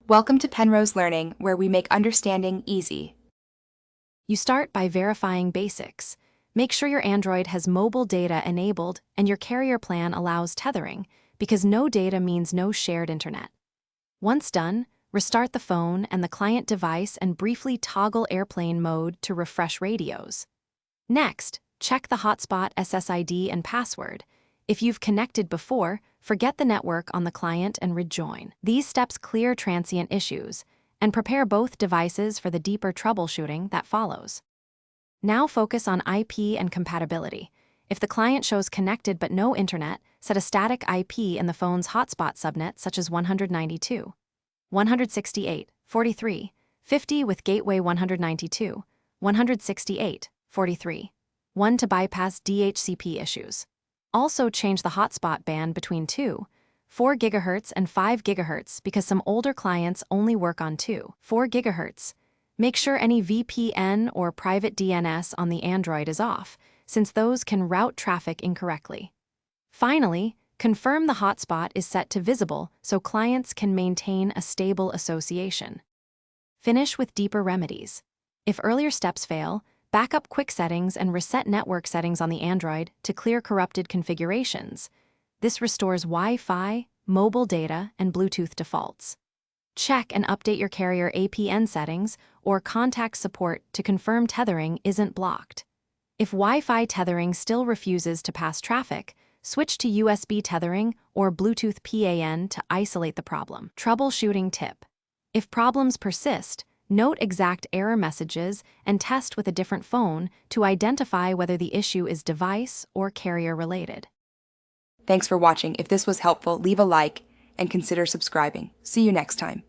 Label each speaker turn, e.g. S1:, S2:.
S1: Welcome to Penrose Learning, where we make understanding easy.
S2: You start by verifying basics. Make sure your Android has mobile data enabled and your carrier plan allows tethering, because no data means no shared internet. Once done, restart the phone and the client device and briefly toggle airplane mode to refresh radios. Next, check the Hotspot SSID and password. If you've connected before, forget the network on the client and rejoin. These steps clear transient issues and prepare both devices for the deeper troubleshooting that follows. Now focus on IP and compatibility. If the client shows connected but no internet, set a static IP in the phone's hotspot subnet such as 192, 168, 43, 50 with gateway 192, 168, 43, 1 to bypass DHCP issues. Also change the hotspot band between 4 GHz and 5 GHz because some older clients only work on 4 GHz. Make sure any VPN or private DNS on the Android is off, since those can route traffic incorrectly. Finally, confirm the hotspot is set to visible so clients can maintain a stable association. Finish with deeper remedies. If earlier steps fail, back up quick settings and reset network settings on the Android to clear corrupted configurations. This restores Wi-Fi, mobile data, and Bluetooth defaults. Check and update your carrier APN settings or contact support to confirm tethering isn't blocked. If Wi-Fi tethering still refuses to pass traffic, switch to USB tethering or Bluetooth PAN to isolate the problem. Troubleshooting tip. If problems persist, note exact error messages and test with a different phone to identify whether the issue is device or carrier related.
S1: Thanks for watching. If this was helpful, leave a like and consider subscribing. See you next time.